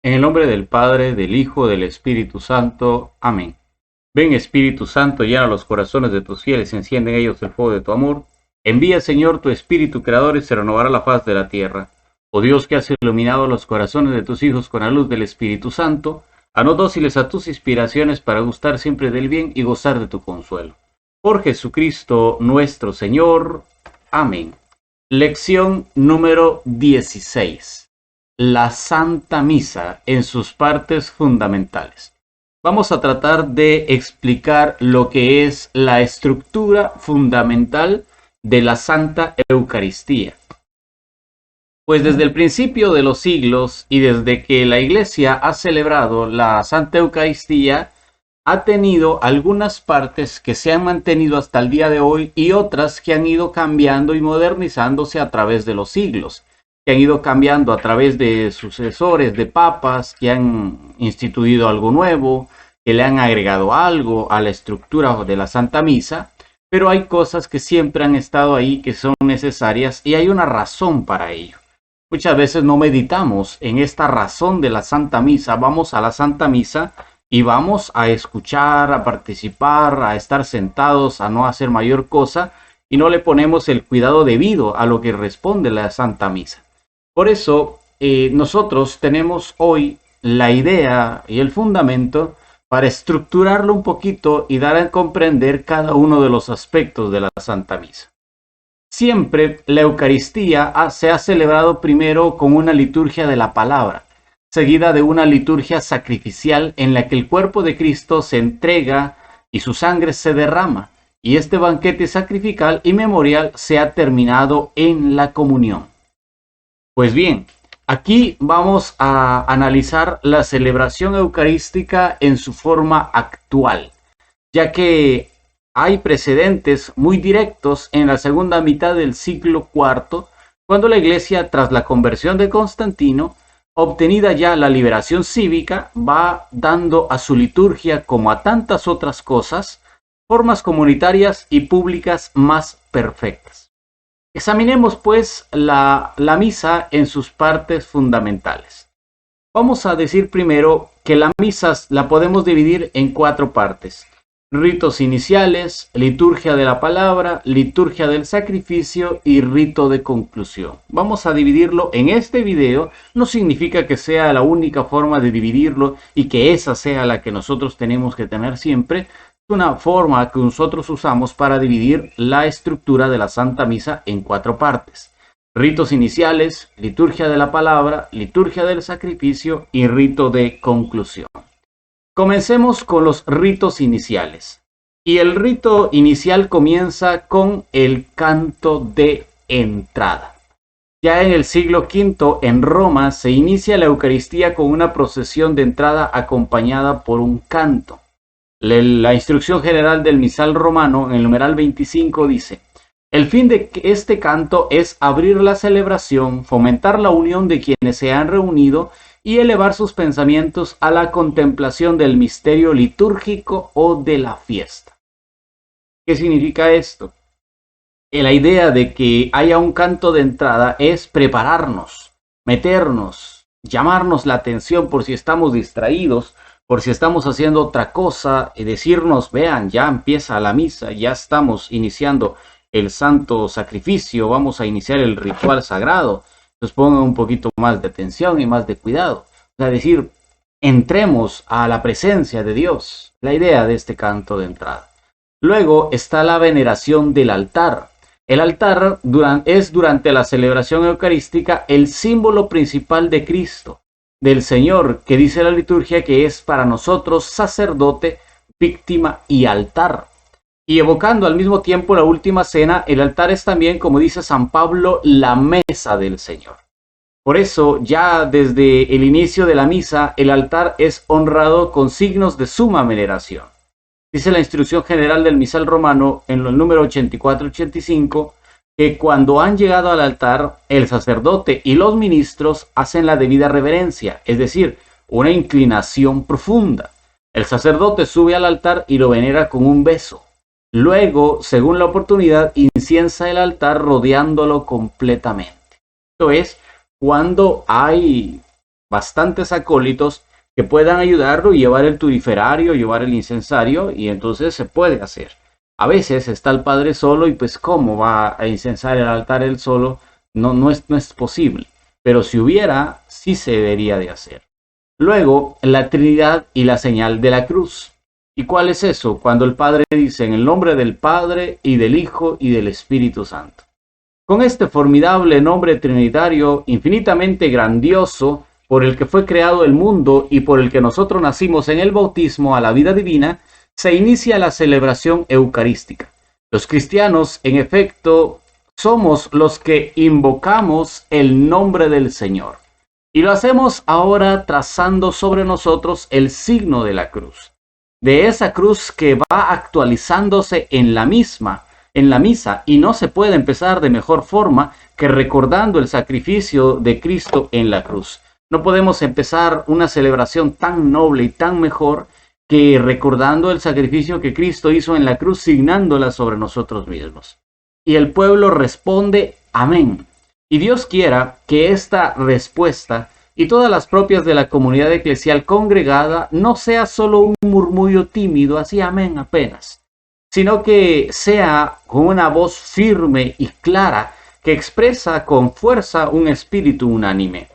En el nombre del Padre, del Hijo, del Espíritu Santo. Amén. Ven, Espíritu Santo, llena los corazones de tus fieles, enciende en ellos el fuego de tu amor. Envía, Señor, tu Espíritu Creador y se renovará la faz de la tierra. Oh Dios, que has iluminado los corazones de tus hijos con la luz del Espíritu Santo, haznos dóciles a tus inspiraciones para gustar siempre del bien y gozar de tu consuelo. Por Jesucristo nuestro Señor. Amén. Lección número 16. La Santa Misa en sus partes fundamentales. Vamos a tratar de explicar lo que es la estructura fundamental de la Santa Eucaristía. Pues desde el principio de los siglos y desde que la Iglesia ha celebrado la Santa Eucaristía, ha tenido algunas partes que se han mantenido hasta el día de hoy y otras que han ido cambiando y modernizándose a través de los siglos, que han ido cambiando a través de sucesores de papas, que han instituido algo nuevo, que le han agregado algo a la estructura de la Santa Misa, pero hay cosas que siempre han estado ahí, que son necesarias y hay una razón para ello. Muchas veces no meditamos en esta razón de la Santa Misa, vamos a la Santa Misa y vamos a escuchar, a participar, a estar sentados, a no hacer mayor cosa y no le ponemos el cuidado debido a lo que responde la Santa Misa. Por eso nosotros tenemos hoy la idea y el fundamento para estructurarlo un poquito y dar a comprender cada uno de los aspectos de la Santa Misa. Siempre la Eucaristía se ha celebrado primero con una liturgia de la palabra, seguida de una liturgia sacrificial en la que el cuerpo de Cristo se entrega y su sangre se derrama, y este banquete sacrificial y memorial se ha terminado en la comunión. Pues bien, aquí vamos a analizar la celebración eucarística en su forma actual, ya que hay precedentes muy directos en la segunda mitad del siglo IV, cuando la Iglesia, tras la conversión de Constantino, obtenida ya la liberación cívica, va dando a su liturgia, como a tantas otras cosas, formas comunitarias y públicas más perfectas. Examinemos pues la misa en sus partes fundamentales. Vamos a decir primero que la misa la podemos dividir en 4 partes. Ritos iniciales, liturgia de la palabra, liturgia del sacrificio y rito de conclusión. Vamos a dividirlo en este video. No significa que sea la única forma de dividirlo y que esa sea la que nosotros tenemos que tener siempre. Es una forma que nosotros usamos para dividir la estructura de la Santa Misa en 4 partes. Ritos iniciales, liturgia de la palabra, liturgia del sacrificio y rito de conclusión. Comencemos con los ritos iniciales. Y el rito inicial comienza con el canto de entrada. Ya en el siglo V en Roma se inicia la Eucaristía con una procesión de entrada acompañada por un canto. La instrucción general del misal romano en el numeral 25 dice: el fin de este canto es abrir la celebración, fomentar la unión de quienes se han reunido y elevar sus pensamientos a la contemplación del misterio litúrgico o de la fiesta. ¿Qué significa esto? La idea de que haya un canto de entrada es prepararnos, meternos, llamarnos la atención por si estamos distraídos, por si estamos haciendo otra cosa, y decirnos: vean, ya empieza la misa, ya estamos iniciando el santo sacrificio, vamos a iniciar el ritual sagrado. Entonces pongan un poquito más de atención y más de cuidado. O sea, decir, entremos a la presencia de Dios, la idea de este canto de entrada. Luego está la veneración del altar. El altar es durante la celebración eucarística el símbolo principal de Cristo, del Señor, que dice la liturgia que es para nosotros sacerdote, víctima y altar. Y evocando al mismo tiempo la última cena, el altar es también, como dice San Pablo, la mesa del Señor. Por eso, ya desde el inicio de la misa, el altar es honrado con signos de suma veneración. Dice la instrucción general del misal romano, en el número 84-85, que cuando han llegado al altar, el sacerdote y los ministros hacen la debida reverencia, es decir, una inclinación profunda. El sacerdote sube al altar y lo venera con un beso. Luego, según la oportunidad, inciensa el altar rodeándolo completamente. Esto es cuando hay bastantes acólitos que puedan ayudarlo y llevar el turiferario, llevar el incensario, y entonces se puede hacer. A veces está el padre solo y pues ¿cómo va a incensar el altar él solo? No es posible. Pero si hubiera, sí se debería de hacer. Luego, la Trinidad y la señal de la cruz. ¿Y cuál es eso? Cuando el Padre dice en el nombre del Padre y del Hijo y del Espíritu Santo. Con este formidable nombre trinitario, infinitamente grandioso, por el que fue creado el mundo y por el que nosotros nacimos en el bautismo a la vida divina, se inicia la celebración eucarística. Los cristianos, en efecto, somos los que invocamos el nombre del Señor. Y lo hacemos ahora trazando sobre nosotros el signo de la cruz. De esa cruz que va actualizándose en la misa, y no se puede empezar de mejor forma que recordando el sacrificio de Cristo en la cruz. No podemos empezar una celebración tan noble y tan mejor que recordando el sacrificio que Cristo hizo en la cruz, signándola sobre nosotros mismos. Y el pueblo responde, amén. Y Dios quiera que esta respuesta y todas las propias de la comunidad eclesial congregada no sea solo un murmullo tímido, así amén apenas, sino que sea con una voz firme y clara que expresa con fuerza un espíritu unánime,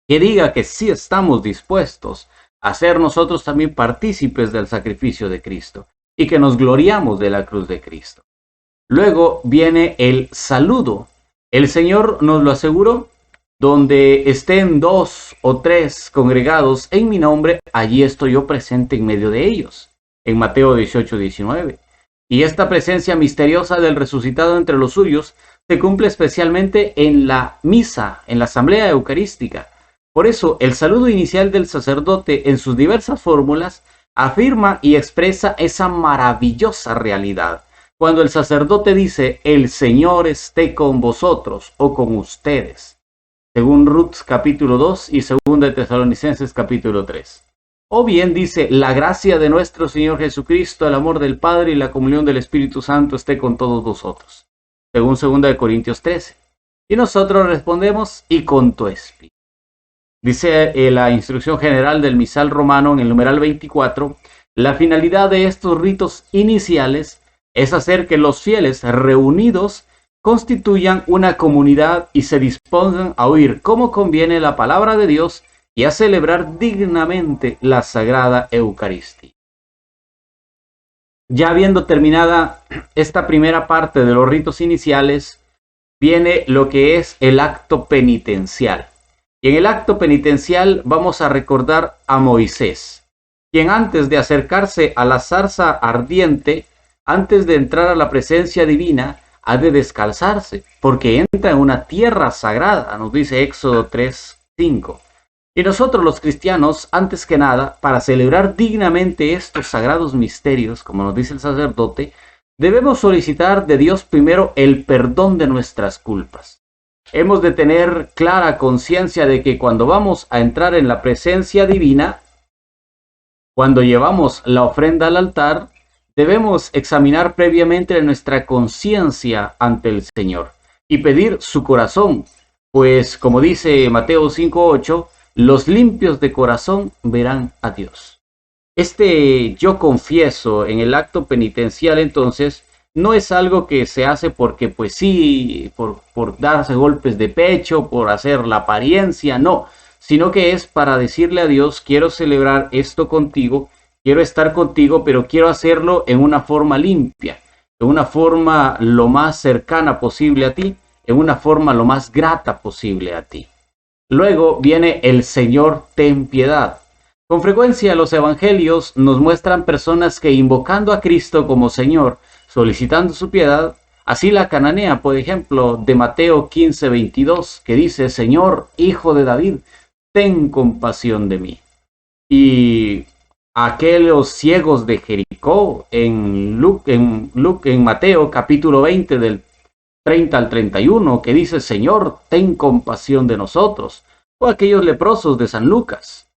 que diga que sí estamos dispuestos a ser nosotros también partícipes del sacrificio de Cristo y que nos gloriamos de la cruz de Cristo. Luego viene el saludo. El Señor nos lo aseguró: donde estén 2 o 3 congregados en mi nombre, allí estoy yo presente en medio de ellos. En Mateo 18:19. Y esta presencia misteriosa del resucitado entre los suyos se cumple especialmente en la misa, en la asamblea eucarística. Por eso, el saludo inicial del sacerdote en sus diversas fórmulas afirma y expresa esa maravillosa realidad. Cuando el sacerdote dice, el Señor esté con vosotros o con ustedes, según Ruth capítulo 2 y 2 de Tesalonicenses capítulo 3. O bien dice, la gracia de nuestro Señor Jesucristo, el amor del Padre y la comunión del Espíritu Santo esté con todos vosotros, según 2 de Corintios 13. Y nosotros respondemos, y con tu espíritu. Dice la instrucción general del misal romano en el numeral 24, la finalidad de estos ritos iniciales es hacer que los fieles reunidos constituyan una comunidad y se dispongan a oír como conviene la palabra de Dios y a celebrar dignamente la Sagrada Eucaristía. Ya habiendo terminada esta primera parte de los ritos iniciales, viene lo que es el acto penitencial. Y en el acto penitencial vamos a recordar a Moisés, quien antes de acercarse a la zarza ardiente, antes de entrar a la presencia divina, ha de descalzarse, porque entra en una tierra sagrada, nos dice Éxodo 3:5. Y nosotros los cristianos, antes que nada, para celebrar dignamente estos sagrados misterios, como nos dice el sacerdote, debemos solicitar de Dios primero el perdón de nuestras culpas. Hemos de tener clara conciencia de que cuando vamos a entrar en la presencia divina, cuando llevamos la ofrenda al altar, debemos examinar previamente nuestra conciencia ante el Señor y pedir su corazón, pues como dice Mateo 5:8, los limpios de corazón verán a Dios. Este yo confieso en el acto penitencial entonces no es algo que se hace porque pues sí, por darse golpes de pecho, por hacer la apariencia, no, sino que es para decirle a Dios, quiero celebrar esto contigo, quiero estar contigo, pero quiero hacerlo en una forma limpia, en una forma lo más cercana posible a ti, en una forma lo más grata posible a ti. Luego viene el Señor, ten piedad. Con frecuencia los evangelios nos muestran personas que invocando a Cristo como Señor, solicitando su piedad, así la cananea, por ejemplo, de Mateo 15:22, que dice, Señor, Hijo de David, ten compasión de mí. Y aquellos ciegos de Jericó en Mateo capítulo 20 del 30 al 31, que dice, Señor, ten compasión de nosotros. O aquellos leprosos de San Lucas,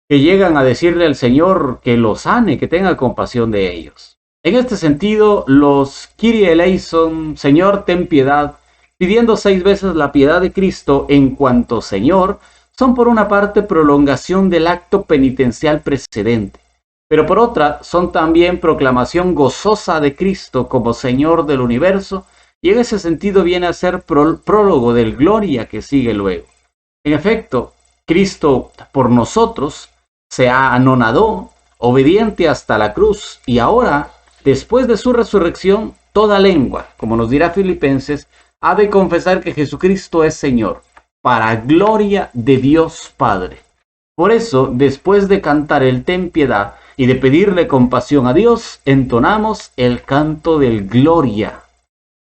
que llegan a decirle al Señor que los sane, que tenga compasión de ellos. En este sentido, los Kyrie eleison, Señor, ten piedad, pidiendo 6 veces la piedad de Cristo en cuanto Señor, son por una parte prolongación del acto penitencial precedente, pero por otra son también proclamación gozosa de Cristo como Señor del universo, y en ese sentido viene a ser prólogo del gloria que sigue luego. En efecto, Cristo por nosotros se anonadó, obediente hasta la cruz, y ahora, después de su resurrección, toda lengua, como nos dirá Filipenses, ha de confesar que Jesucristo es Señor, para gloria de Dios Padre. Por eso, después de cantar el Ten piedad y de pedirle compasión a Dios, entonamos el canto del Gloria.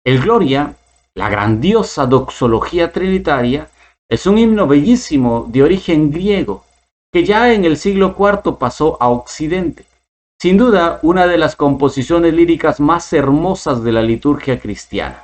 El Gloria, la grandiosa doxología trinitaria, es un himno bellísimo de origen griego, que ya en el siglo IV pasó a Occidente. Sin duda, una de las composiciones líricas más hermosas de la liturgia cristiana.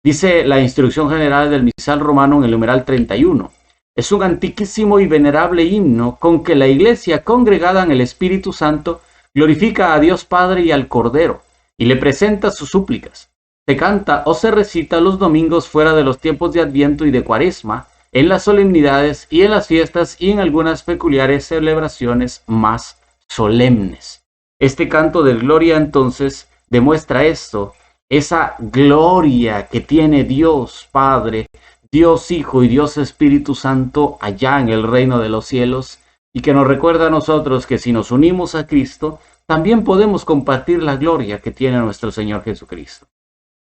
Dice la instrucción general del misal romano en el numeral 31. Es un antiquísimo y venerable himno con que la Iglesia, congregada en el Espíritu Santo, glorifica a Dios Padre y al Cordero, y le presenta sus súplicas. Se canta o se recita los domingos fuera de los tiempos de Adviento y de Cuaresma, en las solemnidades y en las fiestas y en algunas peculiares celebraciones más solemnes. Este canto del Gloria entonces demuestra esto, esa gloria que tiene Dios Padre, Dios Hijo y Dios Espíritu Santo allá en el reino de los cielos, y que nos recuerda a nosotros que si nos unimos a Cristo, también podemos compartir la gloria que tiene nuestro Señor Jesucristo.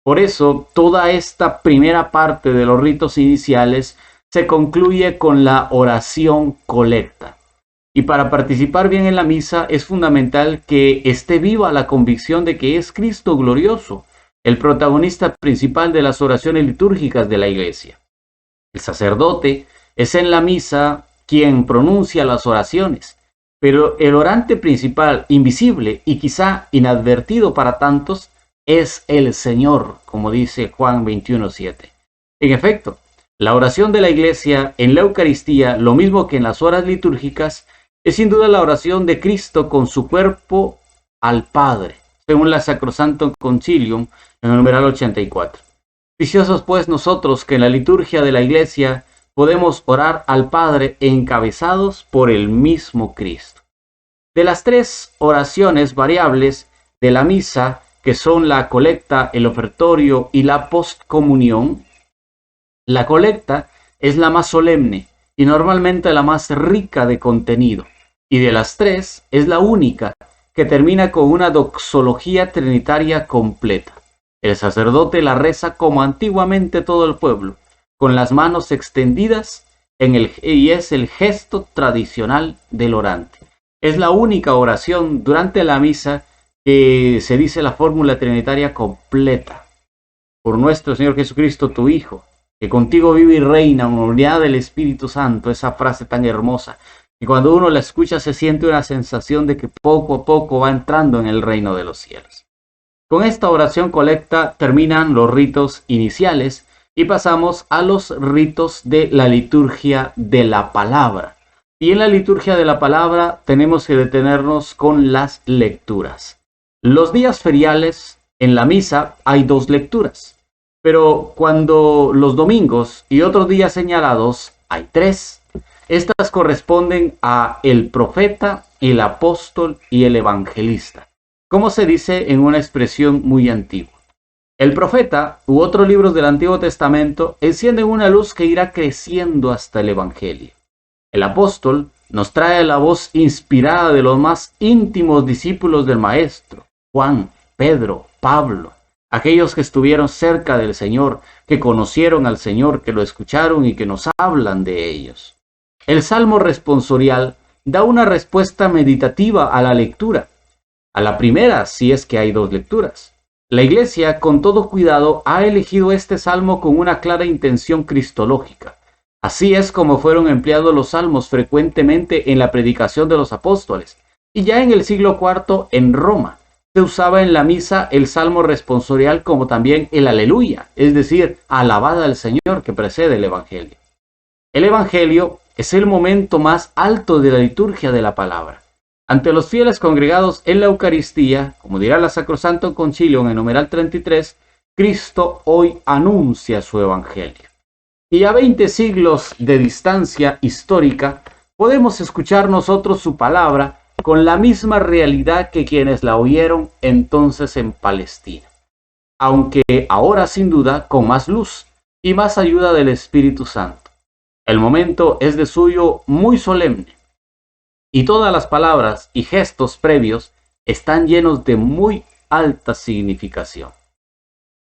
Por eso, toda esta primera parte de los ritos iniciales se concluye con la oración colecta. Y para participar bien en la misa es fundamental que esté viva la convicción de que es Cristo glorioso, el protagonista principal de las oraciones litúrgicas de la Iglesia. El sacerdote es en la misa quien pronuncia las oraciones, pero el orante principal, invisible y quizá inadvertido para tantos, es el Señor, como dice Juan 21:7. En efecto, la oración de la Iglesia en la Eucaristía, lo mismo que en las horas litúrgicas, es sin duda la oración de Cristo con su cuerpo al Padre, según la Sacrosanctum Concilium en el numeral 84. Viciosos pues nosotros que en la liturgia de la Iglesia podemos orar al Padre encabezados por el mismo Cristo. De las tres oraciones variables de la misa, que son la colecta, el ofertorio y la postcomunión, la colecta es la más solemne y normalmente la más rica de contenido, y de las tres es la única que termina con una doxología trinitaria completa. El sacerdote la reza como antiguamente todo el pueblo, con las manos extendidas y es el gesto tradicional del orante. Es la única oración durante la misa que se dice la fórmula trinitaria completa. Por nuestro Señor Jesucristo, tu Hijo, que contigo vive y reina en unidad del Espíritu Santo, esa frase tan hermosa, y cuando uno la escucha se siente una sensación de que poco a poco va entrando en el reino de los cielos. Con esta oración colecta terminan los ritos iniciales y pasamos a los ritos de la liturgia de la palabra. Y en la liturgia de la palabra tenemos que detenernos con las lecturas. Los días feriales en la misa hay dos lecturas, pero cuando los domingos y otros días señalados hay tres. Estas corresponden a el profeta, el apóstol y el evangelista, como se dice en una expresión muy antigua. El profeta u otros libros del Antiguo Testamento encienden una luz que irá creciendo hasta el Evangelio. El apóstol nos trae la voz inspirada de los más íntimos discípulos del Maestro, Juan, Pedro, Pablo, aquellos que estuvieron cerca del Señor, que conocieron al Señor, que lo escucharon y que nos hablan de ellos. El Salmo responsorial da una respuesta meditativa a la lectura. A la primera, si es que hay dos lecturas. La Iglesia, con todo cuidado, ha elegido este salmo con una clara intención cristológica. Así es como fueron empleados los salmos frecuentemente en la predicación de los apóstoles. Y ya en el siglo IV, en Roma, se usaba en la misa el salmo responsorial como también el aleluya, es decir, alabada al Señor que precede el Evangelio. El Evangelio es el momento más alto de la liturgia de la palabra. Ante los fieles congregados en la Eucaristía, como dirá la Sacrosanctum Concilium en el numeral 33, Cristo hoy anuncia su Evangelio. Y a 20 siglos de distancia histórica, podemos escuchar nosotros su palabra con la misma realidad que quienes la oyeron entonces en Palestina, aunque ahora sin duda con más luz y más ayuda del Espíritu Santo. El momento es de suyo muy solemne, y todas las palabras y gestos previos están llenos de muy alta significación.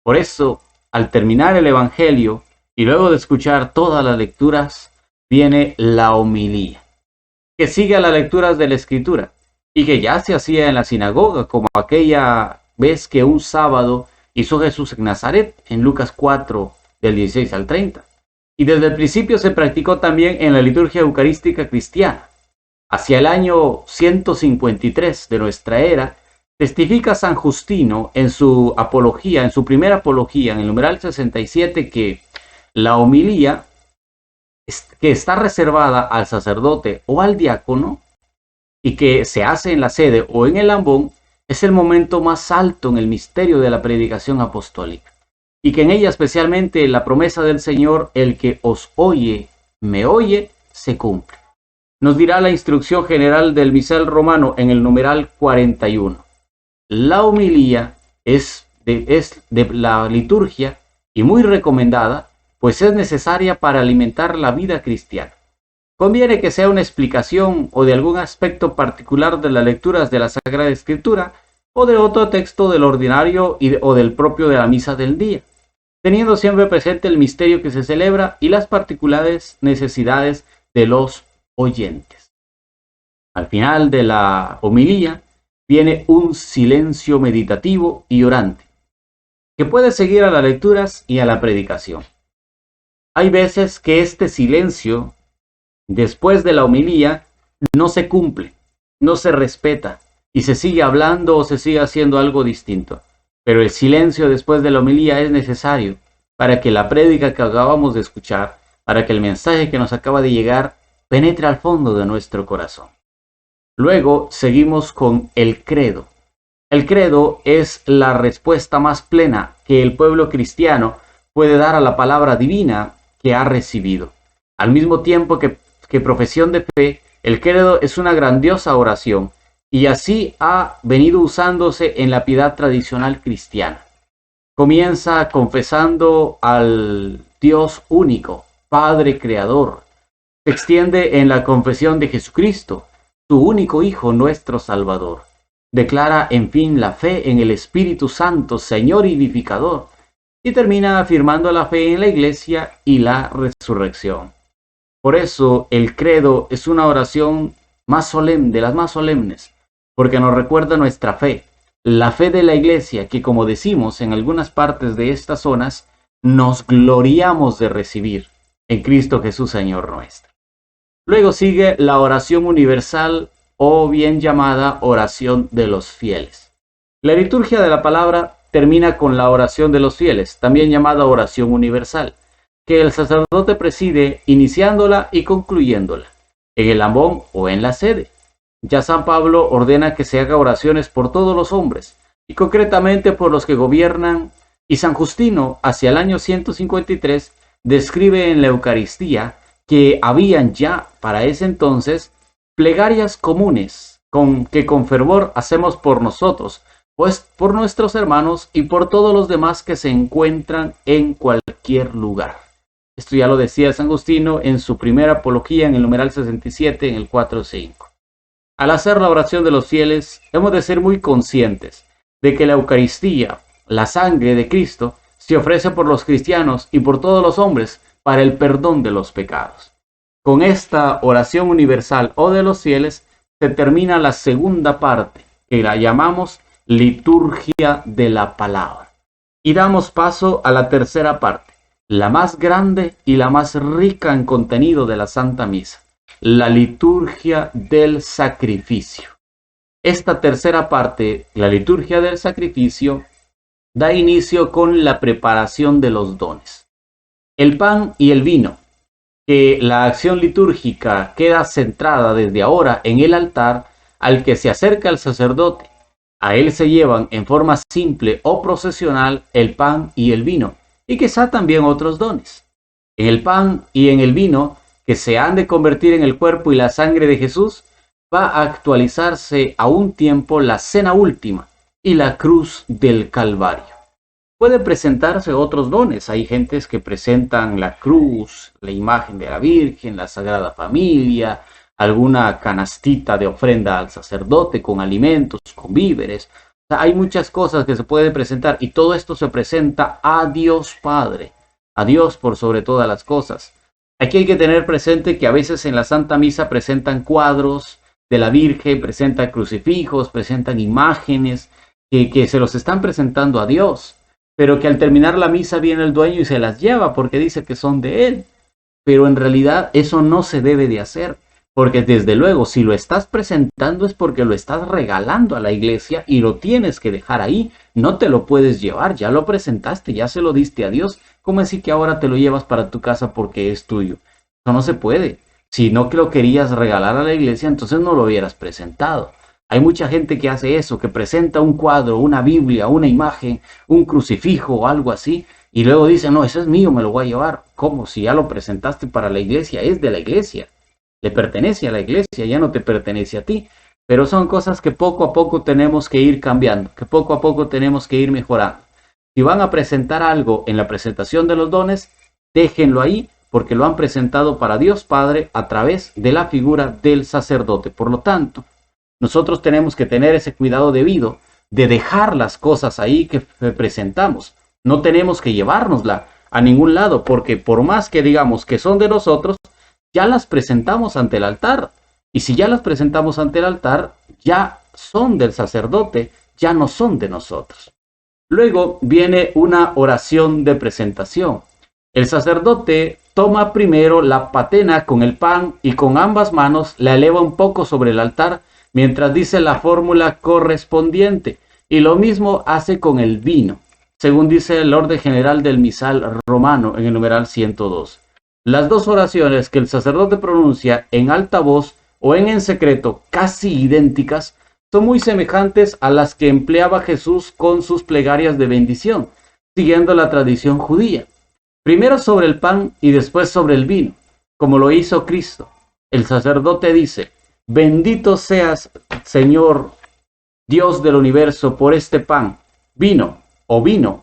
Por eso, al terminar el Evangelio y luego de escuchar todas las lecturas, viene la homilía, que sigue a las lecturas de la Escritura y que ya se hacía en la sinagoga, como aquella vez que un sábado hizo Jesús en Nazaret, en Lucas 4, del 16 al 30. Y desde el principio se practicó también en la liturgia eucarística cristiana. Hacia el año 153 de nuestra era, testifica San Justino en su apología, en su primera apología, en el numeral 67, que la homilía, que está reservada al sacerdote o al diácono y que se hace en la sede o en el ambón, es el momento más alto en el misterio de la predicación apostólica, y que en ella especialmente la promesa del Señor, el que os oye, me oye, se cumple. Nos dirá la instrucción general del misal romano en el numeral 41. La homilía es de la liturgia y muy recomendada, pues es necesaria para alimentar la vida cristiana. Conviene que sea una explicación o de algún aspecto particular de las lecturas de la Sagrada Escritura o de otro texto del ordinario o del propio de la misa del día, teniendo siempre presente el misterio que se celebra y las particulares necesidades de los oyentes. Al final de la homilía viene un silencio meditativo y orante, que puede seguir a las lecturas y a la predicación. Hay veces que este silencio, después de la homilía, no se cumple, no se respeta, y se sigue hablando o se sigue haciendo algo distinto. Pero el silencio después de la homilía es necesario para que la prédica que acabamos de escuchar, para que el mensaje que nos acaba de llegar, penetre al fondo de nuestro corazón. Luego seguimos con el credo. El credo es la respuesta más plena que el pueblo cristiano puede dar a la palabra divina que ha recibido. Al mismo tiempo que profesión de fe, el credo es una grandiosa oración, y así ha venido usándose en la piedad tradicional cristiana. Comienza confesando al Dios único, Padre Creador. Se extiende en la confesión de Jesucristo, su único Hijo, nuestro Salvador. Declara, en fin, la fe en el Espíritu Santo, Señor y vivificador, y termina afirmando la fe en la Iglesia y la resurrección. Por eso el credo es una oración más solemne, de las más solemnes, porque nos recuerda nuestra fe, la fe de la Iglesia, que, como decimos en algunas partes de estas zonas, nos gloriamos de recibir en Cristo Jesús, Señor nuestro. Luego sigue la oración universal, o bien llamada oración de los fieles. La liturgia de la palabra termina con la oración de los fieles, también llamada oración universal, que el sacerdote preside iniciándola y concluyéndola, en el ambón o en la sede. Ya San Pablo ordena que se haga oraciones por todos los hombres, y concretamente por los que gobiernan, y San Justino, hacia el año 153, describe en la Eucaristía que habían ya para ese entonces plegarias comunes que con fervor hacemos por nosotros, pues por nuestros hermanos y por todos los demás que se encuentran en cualquier lugar. Esto ya lo decía San Justino en su primera apología en el numeral 67, en el 4.5. Al hacer la oración de los fieles, hemos de ser muy conscientes de que la Eucaristía, la sangre de Cristo, se ofrece por los cristianos y por todos los hombres para el perdón de los pecados. Con esta oración universal o de los fieles se termina la segunda parte, que la llamamos liturgia de la palabra. Y damos paso a la tercera parte, la más grande y la más rica en contenido de la Santa Misa, la liturgia del sacrificio. Esta tercera parte, la liturgia del sacrificio, da inicio con la preparación de los dones. El pan y el vino, que la acción litúrgica queda centrada desde ahora en el altar al que se acerca el sacerdote. A él se llevan en forma simple o procesional el pan y el vino, y quizá también otros dones. En el pan y en el vino, que se han de convertir en el cuerpo y la sangre de Jesús, va a actualizarse a un tiempo la cena última y la cruz del Calvario. Pueden presentarse otros dones. Hay gentes que presentan la cruz, la imagen de la Virgen, la Sagrada Familia, alguna canastita de ofrenda al sacerdote con alimentos, con víveres. O sea, hay muchas cosas que se pueden presentar y todo esto se presenta a Dios Padre, a Dios por sobre todas las cosas. Aquí hay que tener presente que a veces en la Santa Misa presentan cuadros de la Virgen, presentan crucifijos, presentan imágenes que se los están presentando a Dios, pero que al terminar la misa viene el dueño y se las lleva porque dice que son de él. Pero en realidad eso no se debe de hacer, porque desde luego si lo estás presentando es porque lo estás regalando a la iglesia y lo tienes que dejar ahí, no te lo puedes llevar, ya lo presentaste, ya se lo diste a Dios. ¿Cómo así que ahora te lo llevas para tu casa porque es tuyo? Eso no se puede. Si no que lo querías regalar a la iglesia, entonces no lo hubieras presentado. Hay mucha gente que hace eso, que presenta un cuadro, una Biblia, una imagen, un crucifijo o algo así, y luego dice, no, eso es mío, me lo voy a llevar. ¿Cómo? Si ya lo presentaste para la iglesia, es de la iglesia. Le pertenece a la iglesia, ya no te pertenece a ti. Pero son cosas que poco a poco tenemos que ir cambiando, que poco a poco tenemos que ir mejorando. Si van a presentar algo en la presentación de los dones, déjenlo ahí, porque lo han presentado para Dios Padre a través de la figura del sacerdote. Por lo tanto, nosotros tenemos que tener ese cuidado debido de dejar las cosas ahí que presentamos. No tenemos que llevárnosla a ningún lado, porque por más que digamos que son de nosotros, ya las presentamos ante el altar. Y si ya las presentamos ante el altar, ya son del sacerdote, ya no son de nosotros. Luego viene una oración de presentación. El sacerdote toma primero la patena con el pan y con ambas manos la eleva un poco sobre el altar mientras dice la fórmula correspondiente, y lo mismo hace con el vino, según dice el orden general del misal romano en el numeral 102. Las dos oraciones que el sacerdote pronuncia en alta voz o en secreto, casi idénticas, son muy semejantes a las que empleaba Jesús con sus plegarias de bendición, siguiendo la tradición judía. Primero sobre el pan y después sobre el vino, como lo hizo Cristo. El sacerdote dice, bendito seas, Señor, Dios del universo, por este pan, vino,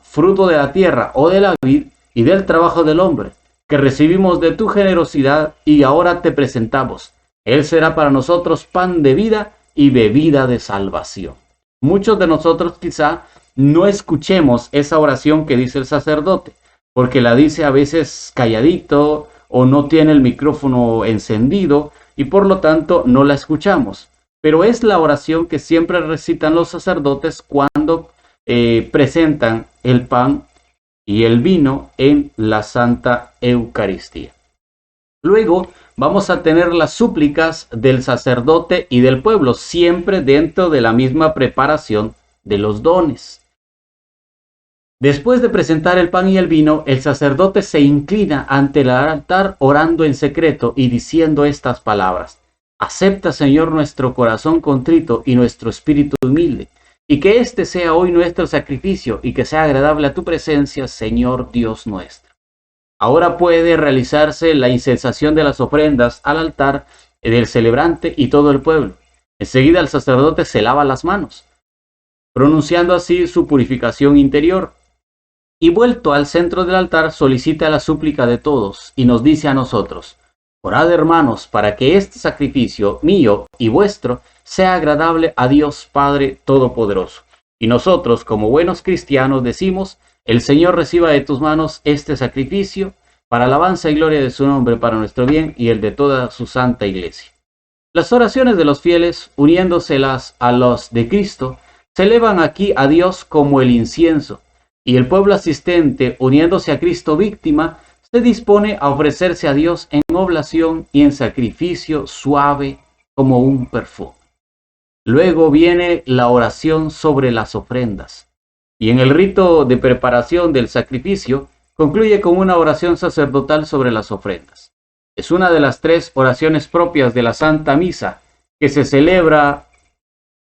fruto de la tierra o de la vid y del trabajo del hombre, que recibimos de tu generosidad y ahora te presentamos. Él será para nosotros pan de vida y bebida de salvación. Muchos de nosotros quizá no escuchemos esa oración que dice el sacerdote, porque la dice a veces calladito o no tiene el micrófono encendido y por lo tanto no la escuchamos. Pero es la oración que siempre recitan los sacerdotes cuando presentan el pan y el vino en la Santa Eucaristía. Luego vamos a tener las súplicas del sacerdote y del pueblo, siempre dentro de la misma preparación de los dones. Después de presentar el pan y el vino, el sacerdote se inclina ante el altar orando en secreto y diciendo estas palabras. Acepta, Señor, nuestro corazón contrito y nuestro espíritu humilde, y que este sea hoy nuestro sacrificio y que sea agradable a tu presencia, Señor Dios nuestro. Ahora puede realizarse la incensación de las ofrendas al altar del celebrante y todo el pueblo. Enseguida el sacerdote se lava las manos, pronunciando así su purificación interior. Y vuelto al centro del altar solicita la súplica de todos y nos dice a nosotros, orad hermanos para que este sacrificio mío y vuestro sea agradable a Dios Padre Todopoderoso. Y nosotros como buenos cristianos decimos, el Señor reciba de tus manos este sacrificio para alabanza y gloria de su nombre, para nuestro bien y el de toda su santa iglesia. Las oraciones de los fieles, uniéndoselas a los de Cristo, se elevan aquí a Dios como el incienso, y el pueblo asistente, uniéndose a Cristo víctima, se dispone a ofrecerse a Dios en oblación y en sacrificio suave como un perfume. Luego viene la oración sobre las ofrendas, y en el rito de preparación del sacrificio concluye con una oración sacerdotal sobre las ofrendas. Es una de las 3 oraciones propias de la Santa Misa que se celebra,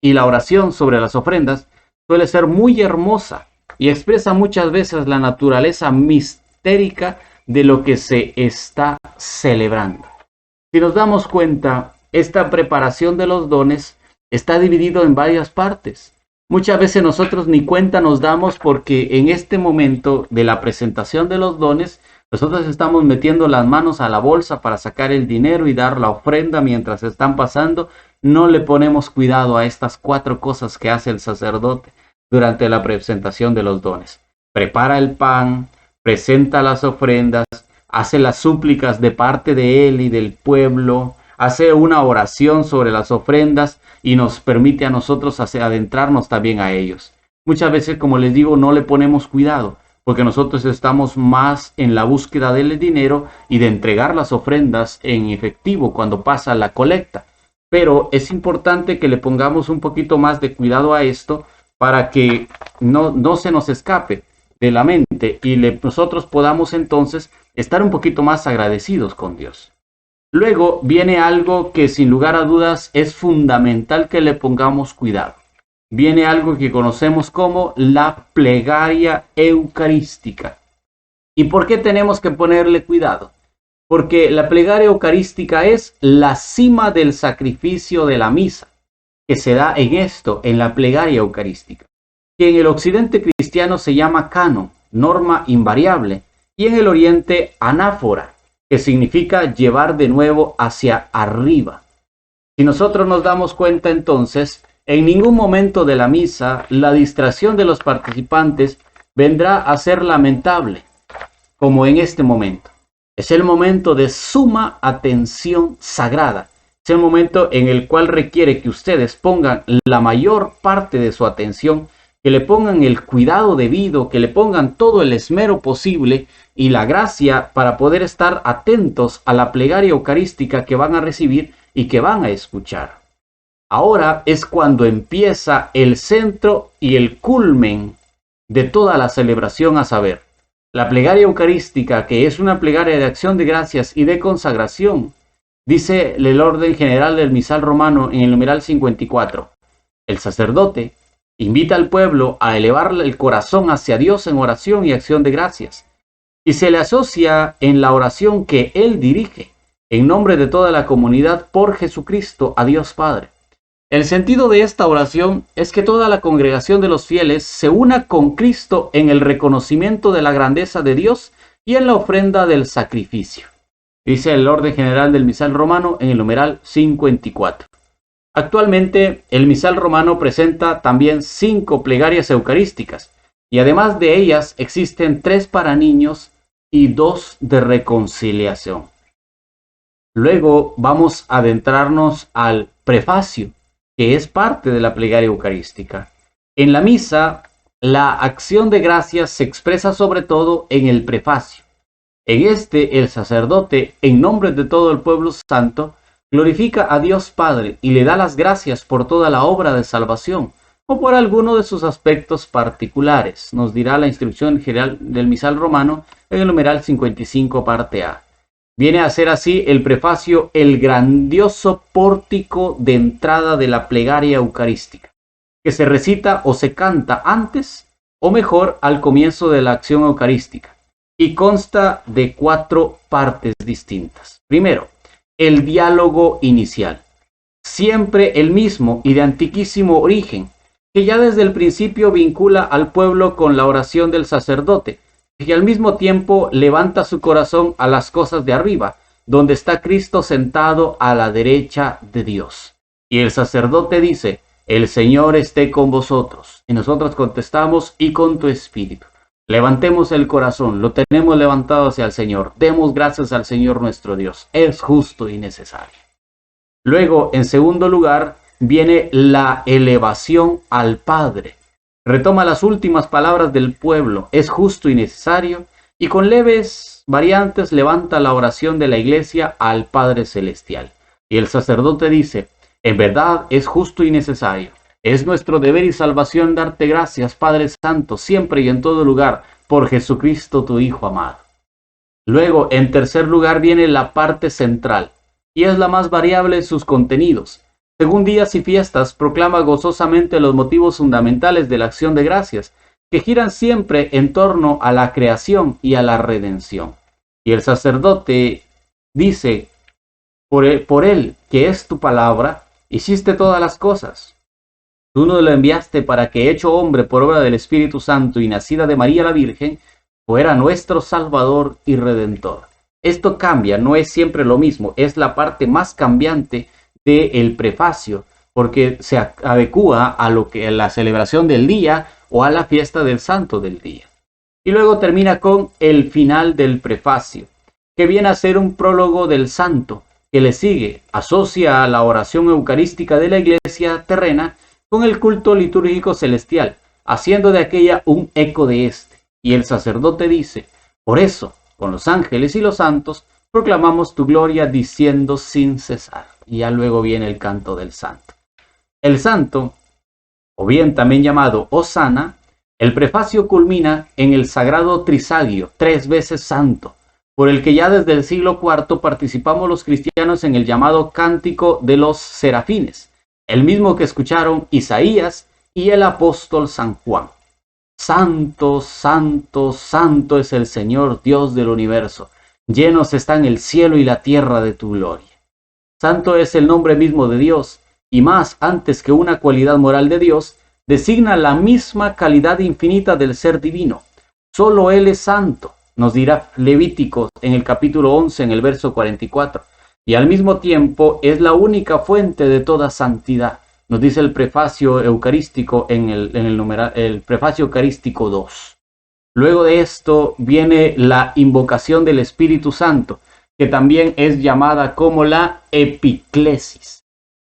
y la oración sobre las ofrendas suele ser muy hermosa y expresa muchas veces la naturaleza mistérica de lo que se está celebrando. Si nos damos cuenta, esta preparación de los dones está dividido en varias partes. Muchas veces nosotros ni cuenta nos damos porque en este momento de la presentación de los dones, nosotros estamos metiendo las manos a la bolsa para sacar el dinero y dar la ofrenda mientras están pasando. No le ponemos cuidado a estas 4 cosas que hace el sacerdote durante la presentación de los dones. Prepara el pan, presenta las ofrendas, hace las súplicas de parte de él y del pueblo, hace una oración sobre las ofrendas y nos permite a nosotros adentrarnos también a ellos. Muchas veces, como les digo, no le ponemos cuidado, porque nosotros estamos más en la búsqueda del dinero y de entregar las ofrendas en efectivo cuando pasa la colecta. Pero es importante que le pongamos un poquito más de cuidado a esto para que no se nos escape de la mente y nosotros podamos entonces estar un poquito más agradecidos con Dios. Luego viene algo que sin lugar a dudas es fundamental que le pongamos cuidado. Viene algo que conocemos como la plegaria eucarística. ¿Y por qué tenemos que ponerle cuidado? Porque la plegaria eucarística es la cima del sacrificio de la misa, que se da en la plegaria eucarística, que en el occidente cristiano se llama canon, norma invariable, y en el oriente anáfora, que significa llevar de nuevo hacia arriba. Si nosotros nos damos cuenta entonces, en ningún momento de la misa la distracción de los participantes vendrá a ser lamentable, como en este momento. Es el momento de suma atención sagrada. Es el momento en el cual requiere que ustedes pongan la mayor parte de su atención, que le pongan el cuidado debido, que le pongan todo el esmero posible y la gracia para poder estar atentos a la plegaria eucarística que van a recibir y que van a escuchar. Ahora es cuando empieza el centro y el culmen de toda la celebración, a saber, la plegaria eucarística, que es una plegaria de acción de gracias y de consagración. Dice el orden general del misal romano en el numeral 54. El sacerdote invita al pueblo a elevar el corazón hacia Dios en oración y acción de gracias, y se le asocia en la oración que él dirige, en nombre de toda la comunidad por Jesucristo a Dios Padre. El sentido de esta oración es que toda la congregación de los fieles se una con Cristo en el reconocimiento de la grandeza de Dios y en la ofrenda del sacrificio. Dice el orden general del misal romano en el numeral 54. Actualmente, el misal romano presenta también 5 plegarias eucarísticas, y además de ellas existen 3 para niños y 2 de reconciliación. Luego vamos a adentrarnos al prefacio, que es parte de la plegaria eucarística. En la misa, la acción de gracias se expresa sobre todo en el prefacio. En este, el sacerdote, en nombre de todo el pueblo santo, glorifica a Dios Padre y le da las gracias por toda la obra de salvación o por alguno de sus aspectos particulares. Nos dirá la instrucción general del misal romano en el numeral 55 parte A. Viene a ser así el prefacio el grandioso pórtico de entrada de la plegaria eucarística, que se recita o se canta antes o mejor al comienzo de la acción eucarística, y consta de 4 partes distintas. Primero, el diálogo inicial, siempre el mismo y de antiquísimo origen, que ya desde el principio vincula al pueblo con la oración del sacerdote, y al mismo tiempo levanta su corazón a las cosas de arriba, donde está Cristo sentado a la derecha de Dios. Y el sacerdote dice: el Señor esté con vosotros. Y nosotros contestamos: y con tu espíritu. Levantemos el corazón, lo tenemos levantado hacia el Señor. Demos gracias al Señor nuestro Dios. Es justo y necesario. Luego, en segundo lugar, viene la elevación al Padre. Retoma las últimas palabras del pueblo: es justo y necesario, y con leves variantes levanta la oración de la iglesia al Padre Celestial. Y el sacerdote dice: en verdad es justo y necesario. Es nuestro deber y salvación darte gracias, Padre Santo, siempre y en todo lugar, por Jesucristo tu Hijo amado. Luego, en tercer lugar, viene la parte central, y es la más variable en sus contenidos. Según días y fiestas, proclama gozosamente los motivos fundamentales de la acción de gracias, que giran siempre en torno a la creación y a la redención. Y el sacerdote dice, por él, que es tu palabra, hiciste todas las cosas. Tú nos lo enviaste para que, hecho hombre por obra del Espíritu Santo y nacida de María la Virgen, fuera nuestro Salvador y Redentor. Esto cambia, no es siempre lo mismo, es la parte más cambiante del prefacio, porque se adecúa a lo que a la celebración del día o a la fiesta del santo del día. Y luego termina con el final del prefacio, que viene a ser un prólogo del santo, que le sigue, asocia a la oración eucarística de la iglesia terrena con el culto litúrgico celestial, haciendo de aquella un eco de este. Y el sacerdote dice, por eso, con los ángeles y los santos, proclamamos tu gloria diciendo sin cesar. Y ya luego viene el canto del santo. El santo, o bien también llamado Hosana, el prefacio culmina en el sagrado trisagio, 3 veces santo, por el que ya desde el siglo IV participamos los cristianos en el llamado Cántico de los Serafines, el mismo que escucharon Isaías y el apóstol San Juan. Santo, santo, santo es el Señor Dios del universo, llenos están el cielo y la tierra de tu gloria. Santo es el nombre mismo de Dios, y más antes que una cualidad moral de Dios, designa la misma calidad infinita del ser divino. Solo Él es santo, nos dirá Levítico en el capítulo 11, en el verso 44, y al mismo tiempo es la única fuente de toda santidad. Nos dice el prefacio eucarístico en el prefacio eucarístico 2. Luego de esto viene la invocación del Espíritu Santo, que también es llamada como la epiclesis.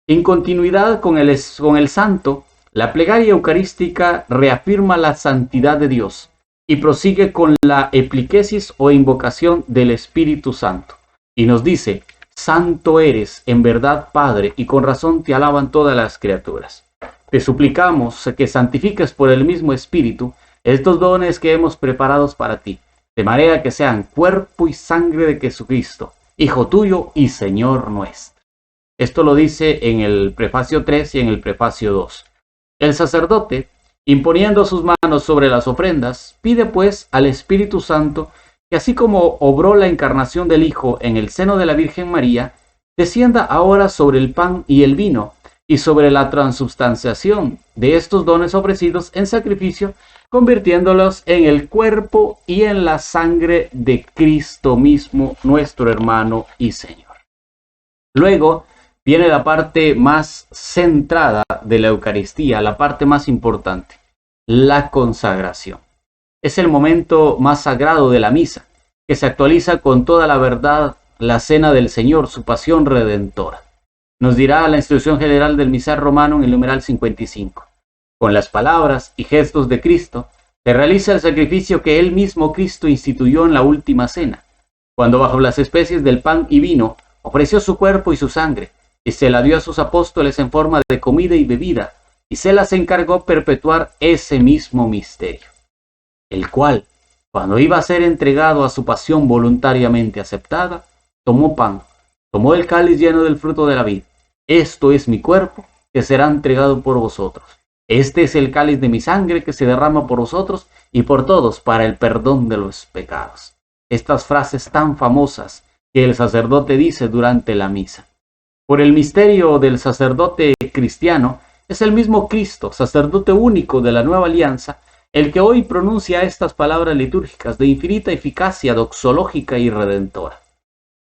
En continuidad con el santo, la plegaria eucarística reafirma la santidad de Dios y prosigue con la epiclesis o invocación del Espíritu Santo. Y nos dice, santo eres, en verdad, Padre, y con razón te alaban todas las criaturas. Te suplicamos que santifiques por el mismo Espíritu estos dones que hemos preparados para ti, de manera que sean cuerpo y sangre de Jesucristo, Hijo tuyo y Señor nuestro. Esto lo dice en el prefacio 3 y en el prefacio 2. El sacerdote, imponiendo sus manos sobre las ofrendas, pide pues al Espíritu Santo que, así como obró la encarnación del Hijo en el seno de la Virgen María, descienda ahora sobre el pan y el vino y sobre la transubstanciación de estos dones ofrecidos en sacrificio, convirtiéndolos en el cuerpo y en la sangre de Cristo mismo, nuestro hermano y Señor. Luego viene la parte más centrada de la Eucaristía, la parte más importante, la consagración. Es el momento más sagrado de la misa, que se actualiza con toda la verdad la cena del Señor, su pasión redentora. Nos dirá la instrucción general del misal romano en el numeral 55. Con las palabras y gestos de Cristo, se realiza el sacrificio que Él mismo Cristo instituyó en la última cena, cuando bajo las especies del pan y vino ofreció su cuerpo y su sangre, y se la dio a sus apóstoles en forma de comida y bebida, y se las encargó perpetuar ese mismo misterio, el cual, cuando iba a ser entregado a su pasión voluntariamente aceptada, tomó pan, tomó el cáliz lleno del fruto de la vid. Esto es mi cuerpo, que será entregado por vosotros. Este es el cáliz de mi sangre, que se derrama por vosotros y por todos para el perdón de los pecados. Estas frases tan famosas que el sacerdote dice durante la misa. Por el misterio del sacerdote cristiano, es el mismo Cristo, sacerdote único de la nueva alianza, el que hoy pronuncia estas palabras litúrgicas de infinita eficacia doxológica y redentora.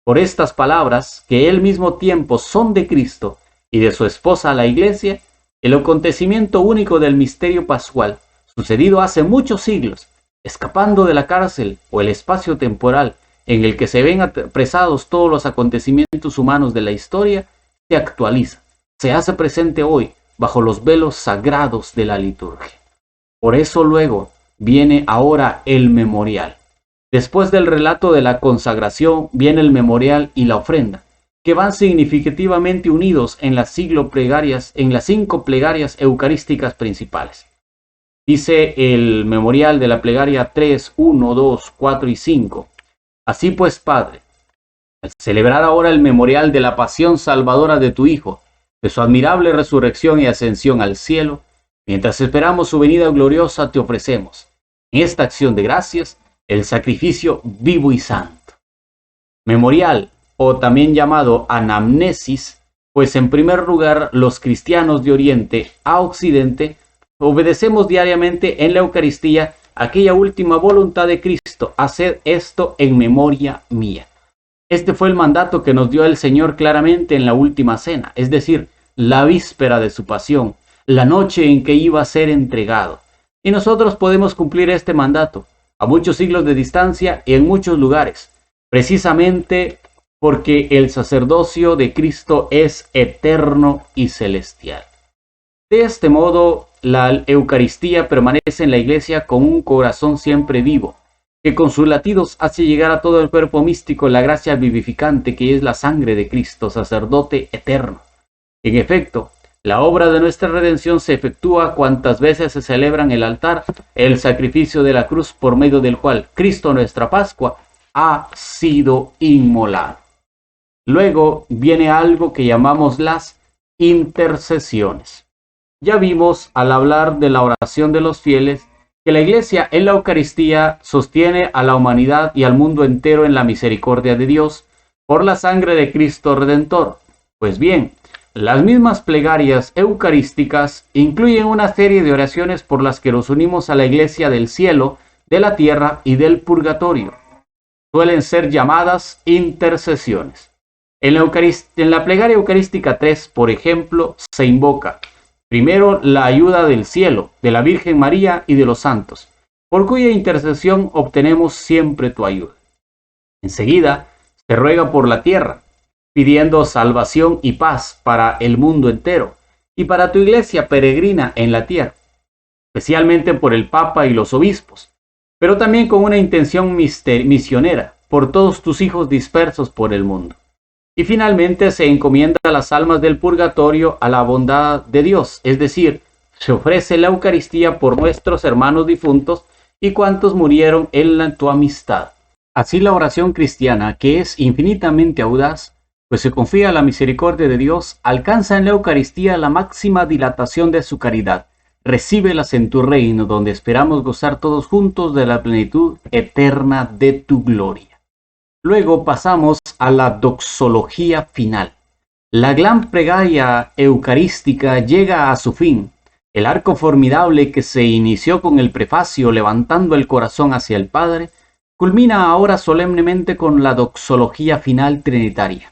Por estas palabras, que al mismo tiempo son de Cristo y de su esposa la Iglesia, el acontecimiento único del misterio pascual, sucedido hace muchos siglos, escapando de la cárcel o el espacio temporal en el que se ven apresados todos los acontecimientos humanos de la historia, se actualiza, se hace presente hoy bajo los velos sagrados de la liturgia. Por eso luego viene ahora el memorial. Después del relato de la consagración viene el memorial y la ofrenda, que van significativamente unidos en las 5 plegarias eucarísticas principales. Dice el memorial de la plegaria 3, 1, 2, 4 y 5. Así pues, Padre, al celebrar ahora el memorial de la pasión salvadora de tu Hijo, de su admirable resurrección y ascensión al cielo, mientras esperamos su venida gloriosa, te ofrecemos, en esta acción de gracias, el sacrificio vivo y santo. Memorial, o también llamado anamnesis, pues en primer lugar los cristianos de Oriente a Occidente obedecemos diariamente en la Eucaristía aquella última voluntad de Cristo: haced esto en memoria mía. Este fue el mandato que nos dio el Señor claramente en la última cena, es decir, la víspera de su pasión, la noche en que iba a ser entregado. Y nosotros podemos cumplir este mandato a muchos siglos de distancia y en muchos lugares, precisamente porque el sacerdocio de Cristo es eterno y celestial. De este modo, la Eucaristía permanece en la Iglesia con un corazón siempre vivo, que con sus latidos hace llegar a todo el cuerpo místico la gracia vivificante que es la sangre de Cristo, sacerdote eterno. En efecto, la obra de nuestra redención se efectúa cuantas veces se celebra en el altar el sacrificio de la cruz, por medio del cual Cristo, nuestra Pascua, ha sido inmolado. Luego viene algo que llamamos las intercesiones. Ya vimos al hablar de la oración de los fieles que la Iglesia en la Eucaristía sostiene a la humanidad y al mundo entero en la misericordia de Dios por la sangre de Cristo Redentor. Pues bien, las mismas plegarias eucarísticas incluyen una serie de oraciones por las que nos unimos a la Iglesia del cielo, de la tierra y del purgatorio. Suelen ser llamadas intercesiones. En la plegaria eucarística 3, por ejemplo, se invoca primero la ayuda del cielo, de la Virgen María y de los santos, por cuya intercesión obtenemos siempre tu ayuda. Enseguida se ruega por la tierra, pidiendo salvación y paz para el mundo entero y para tu iglesia peregrina en la tierra, especialmente por el Papa y los obispos, pero también con una intención misionera, por todos tus hijos dispersos por el mundo. Y finalmente se encomienda a las almas del purgatorio a la bondad de Dios, es decir, se ofrece la Eucaristía por nuestros hermanos difuntos y cuantos murieron en tu amistad. Así la oración cristiana, que es infinitamente audaz, pues se confía a la misericordia de Dios, alcanza en la Eucaristía la máxima dilatación de su caridad. Recíbelas en tu reino, donde esperamos gozar todos juntos de la plenitud eterna de tu gloria. Luego pasamos a la doxología final. La gran plegaria eucarística llega a su fin. El arco formidable que se inició con el prefacio levantando el corazón hacia el Padre, culmina ahora solemnemente con la doxología final trinitaria.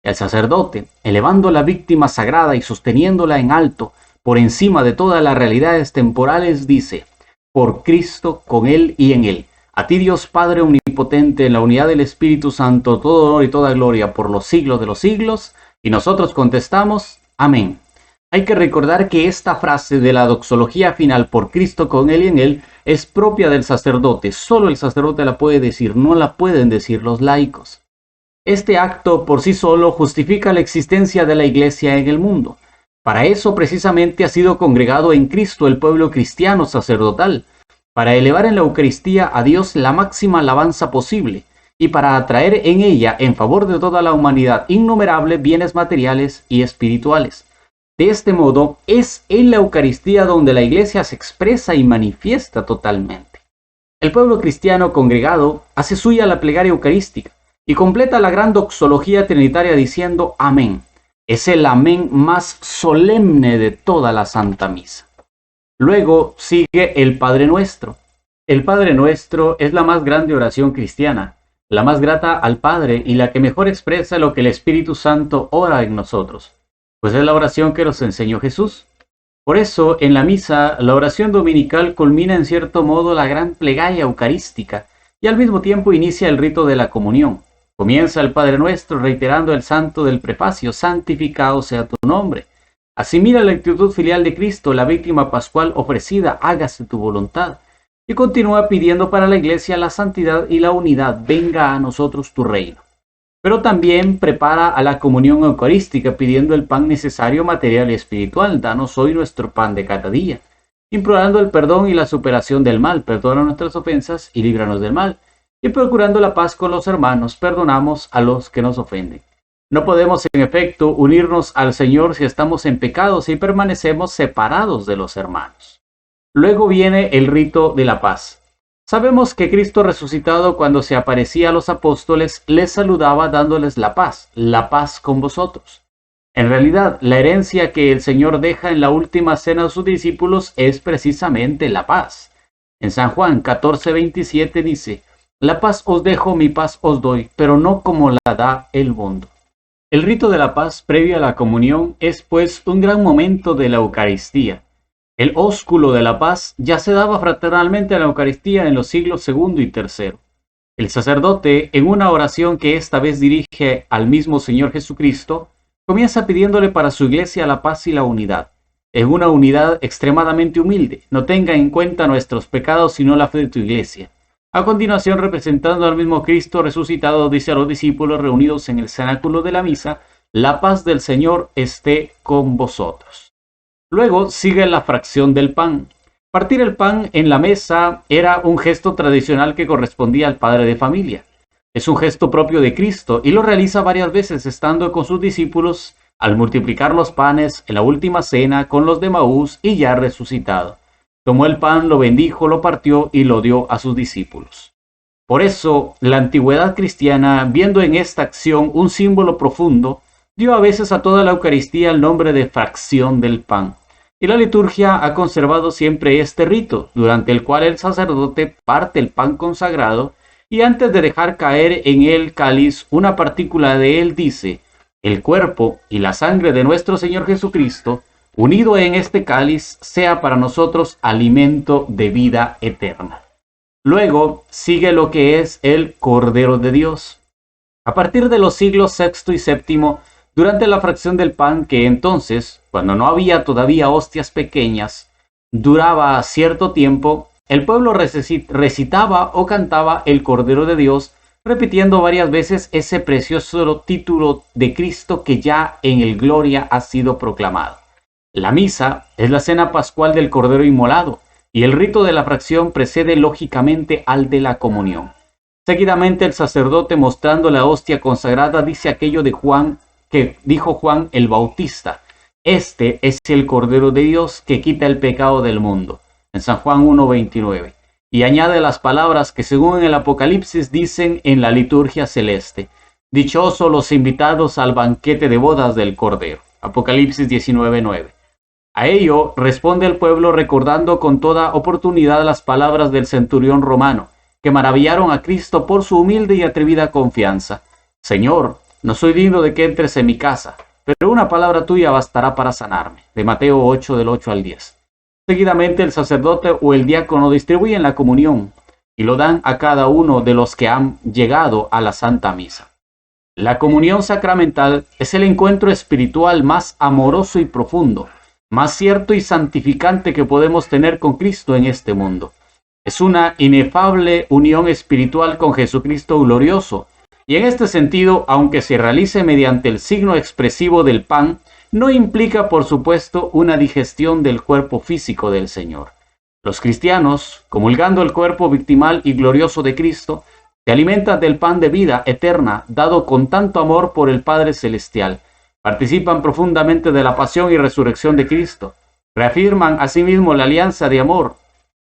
El sacerdote, elevando la víctima sagrada y sosteniéndola en alto, por encima de todas las realidades temporales, dice: por Cristo, con Él y en Él, a ti Dios Padre omnipotente, en la unidad del Espíritu Santo, todo honor y toda gloria por los siglos de los siglos. Y nosotros contestamos: amén. Hay que recordar que esta frase de la doxología final, por Cristo, con Él y en Él, es propia del sacerdote. Solo el sacerdote la puede decir, no la pueden decir los laicos. Este acto por sí solo justifica la existencia de la Iglesia en el mundo. Para eso precisamente ha sido congregado en Cristo el pueblo cristiano sacerdotal, para elevar en la Eucaristía a Dios la máxima alabanza posible y para atraer en ella, en favor de toda la humanidad, innumerables bienes materiales y espirituales. De este modo, es en la Eucaristía donde la Iglesia se expresa y manifiesta totalmente. El pueblo cristiano congregado hace suya la plegaria eucarística y completa la gran doxología trinitaria diciendo amén. Es el amén más solemne de toda la Santa Misa. Luego sigue el Padre Nuestro. El Padre Nuestro es la más grande oración cristiana, la más grata al Padre y la que mejor expresa lo que el Espíritu Santo ora en nosotros, pues es la oración que nos enseñó Jesús. Por eso, en la misa, la oración dominical culmina en cierto modo la gran plegaria eucarística y al mismo tiempo inicia el rito de la comunión. Comienza el Padre Nuestro reiterando el santo del prefacio: santificado sea tu nombre. Asimila la actitud filial de Cristo, la víctima pascual ofrecida: hágase tu voluntad. Y continúa pidiendo para la Iglesia la santidad y la unidad: venga a nosotros tu reino. Pero también prepara a la comunión eucarística pidiendo el pan necesario, material y espiritual: danos hoy nuestro pan de cada día. Implorando el perdón y la superación del mal: perdona nuestras ofensas y líbranos del mal. Y procurando la paz con los hermanos: perdonamos a los que nos ofenden. No podemos, en efecto, unirnos al Señor si estamos en pecados y permanecemos separados de los hermanos. Luego viene el rito de la paz. Sabemos que Cristo resucitado, cuando se aparecía a los apóstoles, les saludaba dándoles la paz con vosotros. En realidad, la herencia que el Señor deja en la última cena a sus discípulos es precisamente la paz. En San Juan 14:27 dice: la paz os dejo, mi paz os doy, pero no como la da el mundo. El rito de la paz previo a la comunión es pues un gran momento de la Eucaristía. El ósculo de la paz ya se daba fraternalmente a la Eucaristía en los siglos II y III. El sacerdote, en una oración que esta vez dirige al mismo Señor Jesucristo, comienza pidiéndole para su iglesia la paz y la unidad. En una unidad extremadamente humilde: no tenga en cuenta nuestros pecados sino la fe de tu iglesia. A continuación, representando al mismo Cristo resucitado, dice a los discípulos reunidos en el cenáculo de la misa: la paz del Señor esté con vosotros. Luego sigue la fracción del pan. Partir el pan en la mesa era un gesto tradicional que correspondía al padre de familia. Es un gesto propio de Cristo y lo realiza varias veces estando con sus discípulos al multiplicar los panes en la última cena con los de Maús y ya resucitado. Tomó el pan, lo bendijo, lo partió y lo dio a sus discípulos. Por eso, la antigüedad cristiana, viendo en esta acción un símbolo profundo, dio a veces a toda la Eucaristía el nombre de fracción del pan. Y la liturgia ha conservado siempre este rito, durante el cual el sacerdote parte el pan consagrado y antes de dejar caer en el cáliz una partícula de él dice: el cuerpo y la sangre de nuestro Señor Jesucristo, unido en este cáliz, sea para nosotros alimento de vida eterna. Luego sigue lo que es el Cordero de Dios. A partir de los siglos VI y VII, durante la fracción del pan, que entonces, cuando no había todavía hostias pequeñas, duraba cierto tiempo, el pueblo recitaba o cantaba el Cordero de Dios, repitiendo varias veces ese precioso título de Cristo que ya en el Gloria ha sido proclamado. La misa es la cena pascual del Cordero inmolado, y el rito de la fracción precede lógicamente al de la comunión. Seguidamente el sacerdote, mostrando la hostia consagrada, dice aquello de Juan, que dijo Juan el Bautista: este es el Cordero de Dios que quita el pecado del mundo, en San Juan 1:29, y añade las palabras que según el Apocalipsis dicen en la liturgia celeste: dichosos los invitados al banquete de bodas del Cordero, Apocalipsis 19:9. A ello responde el pueblo recordando con toda oportunidad las palabras del centurión romano, que maravillaron a Cristo por su humilde y atrevida confianza: Señor, no soy digno de que entres en mi casa, pero una palabra tuya bastará para sanarme. De Mateo 8, del 8 al 10. Seguidamente el sacerdote o el diácono distribuyen la comunión y lo dan a cada uno de los que han llegado a la Santa Misa. La comunión sacramental es el encuentro espiritual más amoroso y profundo, más cierto y santificante que podemos tener con Cristo en este mundo. Es una inefable unión espiritual con Jesucristo glorioso. Y en este sentido, aunque se realice mediante el signo expresivo del pan, no implica, por supuesto, una digestión del cuerpo físico del Señor. Los cristianos, comulgando el cuerpo victimal y glorioso de Cristo, se alimentan del pan de vida eterna, dado con tanto amor por el Padre Celestial. Participan profundamente de la pasión y resurrección de Cristo. Reafirman asimismo la alianza de amor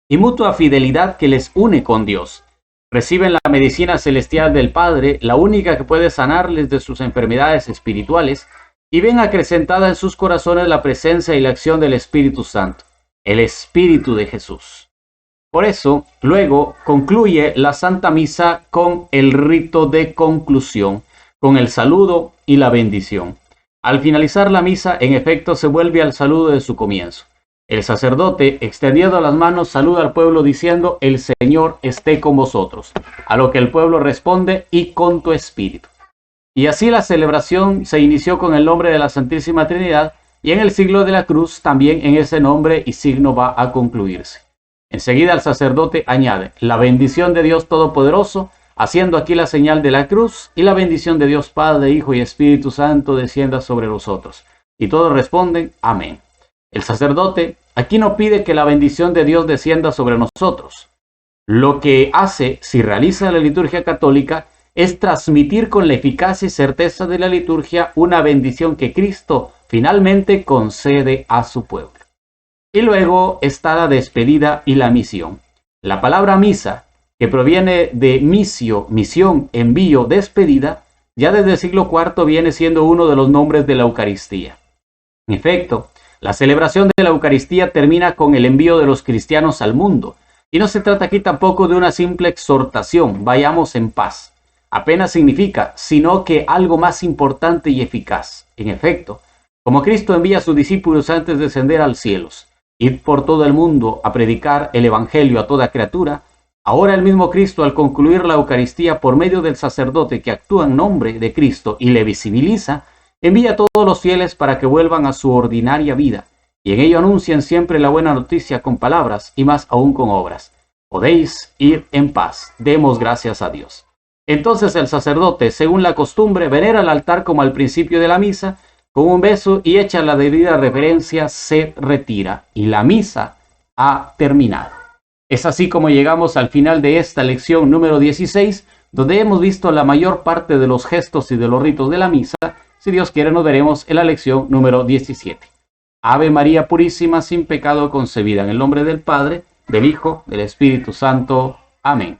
y mutua fidelidad que les une con Dios. Reciben la medicina celestial del Padre, la única que puede sanarles de sus enfermedades espirituales, y ven acrecentada en sus corazones la presencia y la acción del Espíritu Santo, el Espíritu de Jesús. Por eso, luego concluye la Santa Misa con el rito de conclusión, con el saludo y la bendición. Al finalizar la misa, en efecto, se vuelve al saludo de su comienzo. El sacerdote, extendiendo las manos, saluda al pueblo diciendo: el Señor esté con vosotros. A lo que el pueblo responde: y con tu espíritu. Y así la celebración se inició con el nombre de la Santísima Trinidad, y en el siglo de la cruz también en ese nombre y signo va a concluirse. Enseguida el sacerdote añade: la bendición de Dios Todopoderoso, haciendo aquí la señal de la cruz, y la bendición de Dios Padre, Hijo y Espíritu Santo descienda sobre vosotros. Y todos responden: amén. El sacerdote aquí no pide que la bendición de Dios descienda sobre nosotros. Lo que hace, si realiza la liturgia católica, es transmitir con la eficacia y certeza de la liturgia una bendición que Cristo finalmente concede a su pueblo. Y luego está la despedida y la misión. La palabra misa, que proviene de misio, misión, envío, despedida, ya desde el siglo IV viene siendo uno de los nombres de la Eucaristía. En efecto, la celebración de la Eucaristía termina con el envío de los cristianos al mundo. Y no se trata aquí tampoco de una simple exhortación, vayamos en paz. Apenas significa, sino que algo más importante y eficaz. En efecto, como Cristo envía a sus discípulos antes de ascender al cielo, ir por todo el mundo a predicar el Evangelio a toda criatura, ahora el mismo Cristo, al concluir la Eucaristía por medio del sacerdote que actúa en nombre de Cristo y le visibiliza, envía a todos los fieles para que vuelvan a su ordinaria vida, y en ello anuncien siempre la buena noticia con palabras y más aún con obras. Podéis ir en paz. Demos gracias a Dios. Entonces el sacerdote, según la costumbre, venera el altar como al principio de la misa, con un beso y hecha la debida reverencia, se retira y la misa ha terminado. Es así como llegamos al final de esta lección número 16, donde hemos visto la mayor parte de los gestos y de los ritos de la misa. Si Dios quiere, nos veremos en la lección número 17. Ave María Purísima, sin pecado concebida, en el nombre del Padre, del Hijo, del Espíritu Santo. Amén.